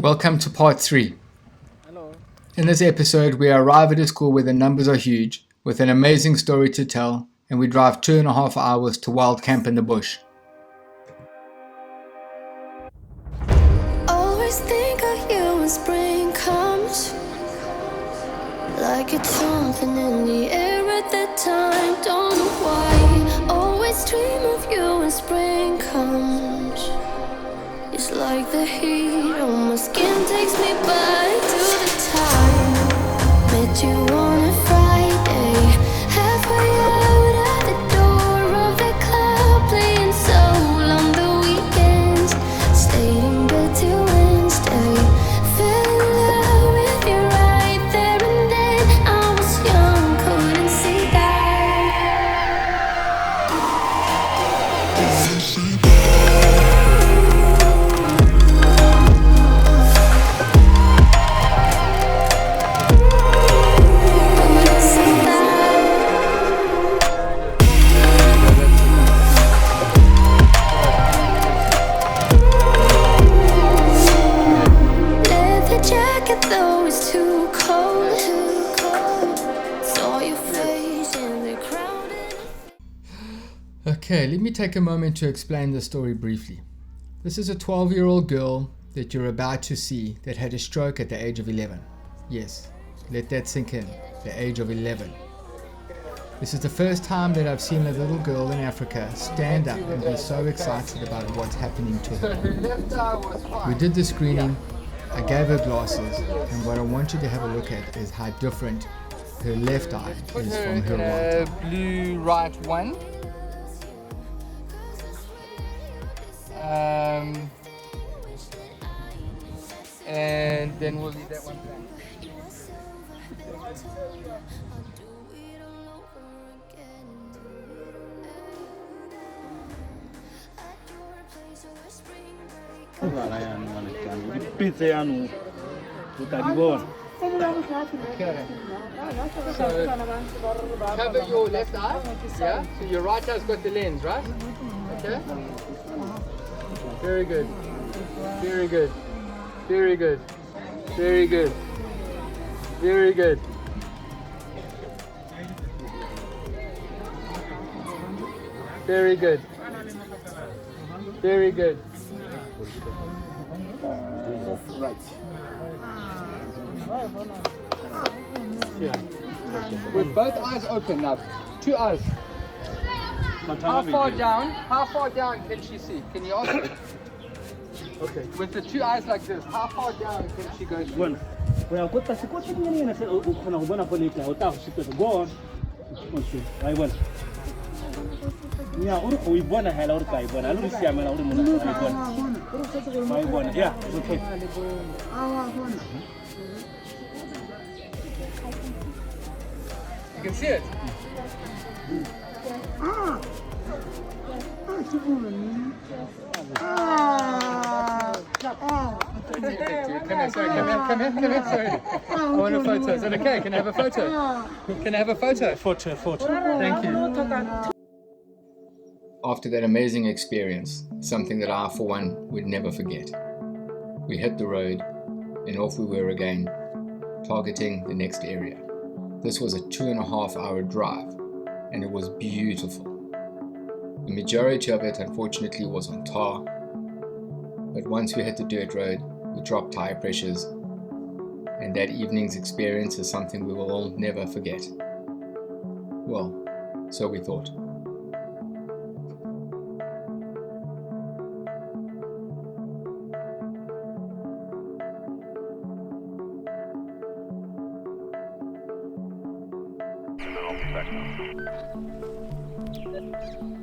Welcome to part 3. Hello. In this episode, we arrive at a school where the numbers are huge, with an amazing story to tell, and we drive 2.5 hours to wild camp in the bush. Always think of you when spring comes, like it's something in the air at that time. Don't know why. Always dream of you when spring comes. It's like the heat on my skin takes me back to the time met you on a Friday, halfway out at the door of the club, playing soul on the weekends, stayed in bed till Wednesday, fell in love with you right there and then. I was young, couldn't see that. Though it's too cold, saw your face in the crowded. Okay, let me take a moment to explain the story briefly. This is a 12-year-old girl that you're about to see that had a stroke at the age of 11. Yes, let that sink in, the age of 11. This is the first time that I've seen a little girl in Africa stand up and be so excited about what's happening to her. We did the screening, I gave her glasses, and what I want you to have a look at is how different her left eye is from her right eye. Blue right one. And then we'll leave that one blank. Cover your left eye, yeah? So your right eye's got the lens, right? Okay? Very good. Very good. Very good. Very good. Very good. Very good. Very good. Right. Yeah. With both eyes open now. Two eyes. How far down can she see? Can you ask her? Okay. With the two eyes like this, how far down can she go to? Go on. Yeah, we want to hello guy, but I don't see a man out of the yeah, okay. You can see it. Come here, sorry. I want a photo. Is that okay? Can I have a photo? Can I have a photo? Photo. Thank you. After that amazing experience, something that I for one would never forget. We hit the road and off we were again, targeting the next area. This was a 2.5 hour drive and it was beautiful. The majority of it unfortunately was on tar, but once we hit the dirt road, we dropped tire pressures, and that evening's experience is something we will all never forget. Well, so we thought.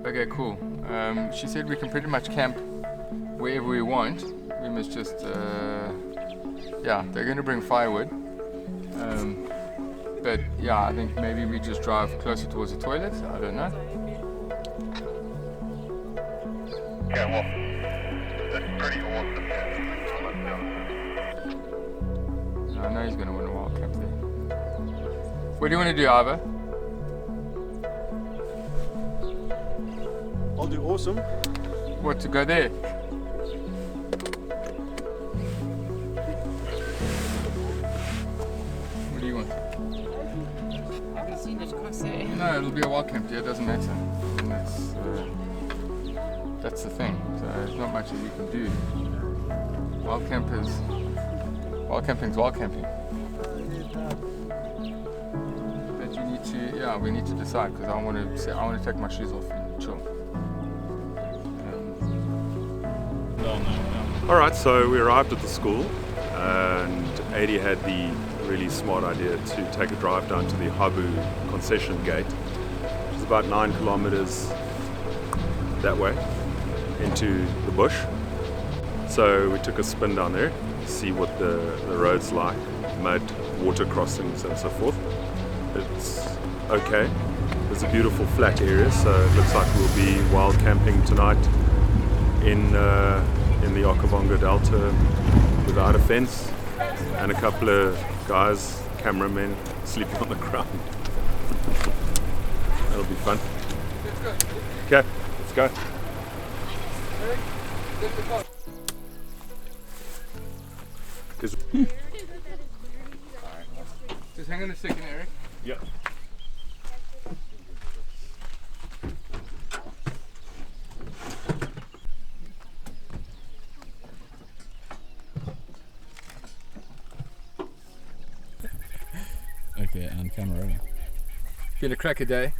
Okay, cool. She said we can pretty much camp wherever we want. We must just, yeah, they're going to bring firewood. But yeah, I think maybe we just drive closer towards the toilet. I don't know. Yeah, well, that's pretty awesome. I know he's going to win a wild camp there. What do you want to do, Ivor? I'll do awesome. What, to go there? I see. No, it'll be a wild camp. Yeah, it doesn't matter. And that's the thing. So there's not much that you can do. Wild camping's wild camping. But you need to, we need to decide because I want to take my shoes off and chill. Alright, so we arrived at the school and Adi had the really smart idea to take a drive down to the Habu concession gate, which is about 9 kilometers that way into the bush. So we took a spin down there to see what the road's like, mud, water crossings and so forth. It's okay. There's a beautiful flat area, so it looks like we'll be wild camping tonight in the Okavango Delta without a fence, and a couple of guys, cameramen, sleeping on the ground. That'll be fun. Okay, let's go. Just hang on a second, Eric. Yeah. Okay, and camera rolling. Been a cracker day.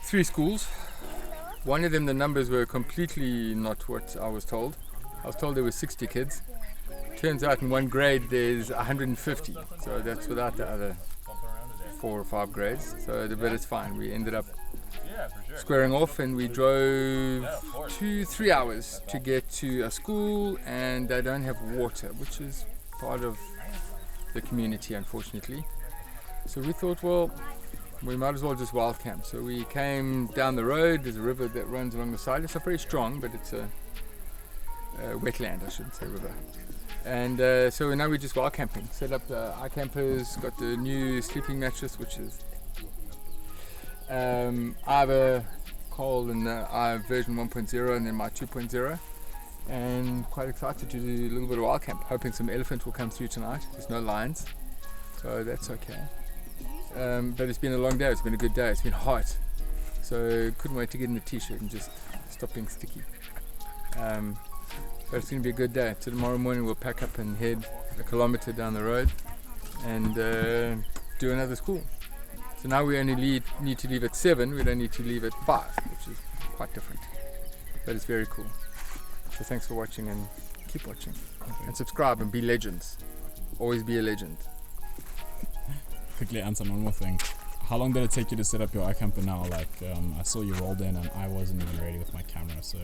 3 schools. One of them, the numbers were completely not what I was told. I was told there were 60 kids. Turns out in one grade there's 150, so that's without the other 4 or 5 grades. But it's fine. We ended up squaring off and we drove 2-3 hours to get to a school, and they don't have water, which is part of the community, unfortunately. So we thought, well, we might as well just wild camp. So we came down the road. There's a river that runs along the side. It's not very strong, but it's a wetland, I shouldn't say river. And so now we're just wild camping. Set up the Ikampers, got the new sleeping mattress, which is I have a Cole and I have version 1.0 and then my 2.0. And quite excited to do a little bit of wild camp, hoping some elephant will come through tonight. There's no lions, so that's okay. But it's been a long day. It's been a good day. It's been hot, so couldn't wait to get in the t-shirt and just stop being sticky. But it's going to be a good day. So tomorrow morning we'll pack up and head a kilometer down the road and do another school. So now we only need to leave at 7. We don't need to leave at 5, which is quite different, but it's very cool. So thanks for watching, and keep watching. And subscribe and be legends. Always be a legend. Quickly answer one more thing. How long did it take you to set up your Ikamper now? Like, I saw you rolled in and I wasn't even ready with my camera, so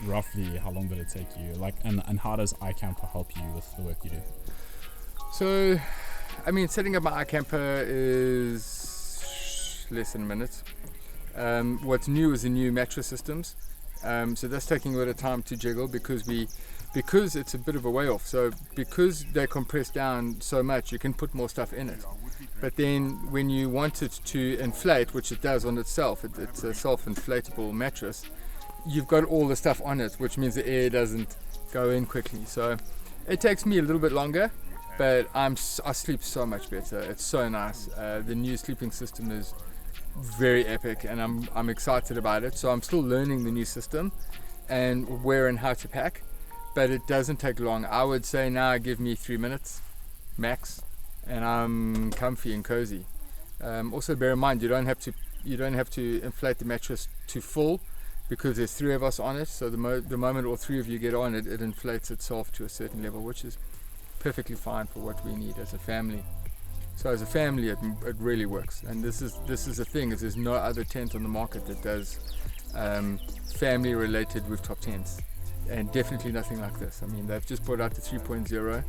roughly how long did it take you? Like, and how does Ikamper help you with the work you do? So, I mean, setting up my Ikamper is less than a minute. What's new is the new mattress systems. So that's taking a bit of time to jiggle because it's a bit of a way off. So because they compress down so much, you can put more stuff in it. But then when you want it to inflate, which it does on itself, it's a self-inflatable mattress, you've got all the stuff on it, which means the air doesn't go in quickly. So it takes me a little bit longer, but I sleep so much better. It's so nice. The new sleeping system is very epic, and I'm excited about it. So I'm still learning the new system and where and how to pack, but it doesn't take long. I would say now give me 3 minutes max and I'm comfy and cozy. Also bear in mind you don't have to inflate the mattress to full because there's 3 of us on it, so the moment all 3 of you get on it, it inflates itself to a certain level, which is perfectly fine for what we need as a family. So as a family, it really works, and this is the thing, is there's no other tent on the market that does family-related rooftop tents, and definitely nothing like this. I mean, they've just brought out the 3.0,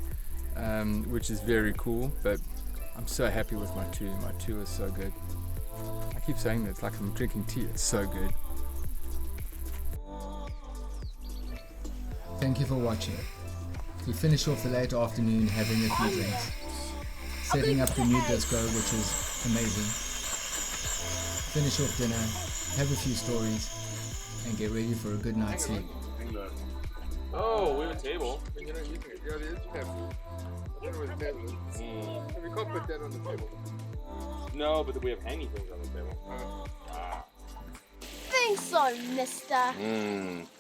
which is very cool, but I'm so happy with my 2. My 2 is so good. I keep saying that, it's like I'm drinking tea, it's so good. Thank you for watching. We finished off the late afternoon having a few drinks, setting up the new disco, which is amazing. Finish off dinner, have a few stories, and get ready for a good night's sleep. Oh, we have a table. Yeah, it is. We can't put that on the table. No, but we have hanging things on the table. Think so, mister.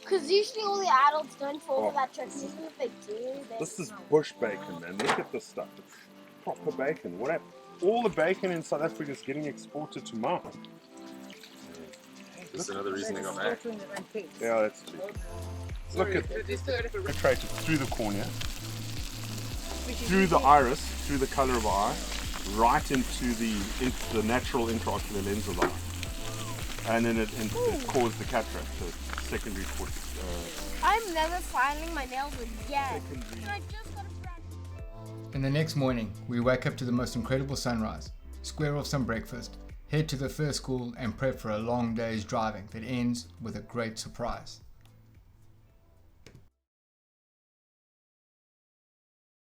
Because usually all the adults don't fall for that trick, and even if they do, This is bush bacon, man. Look at this stuff. It's proper bacon. What happened? All the bacon in South Africa is getting exported to Mount. That's another reason they got back. Yeah, that's true. Look at penetrated through the cornea, through the iris, through the colour of eye, right into the natural intraocular lens of the eye. And then it caused the cataract, the secondary port. I'm never filing my nails again. I just got a brand. And the next morning, we wake up to the most incredible sunrise, square off some breakfast, head to the first school and prep for a long day's driving that ends with a great surprise.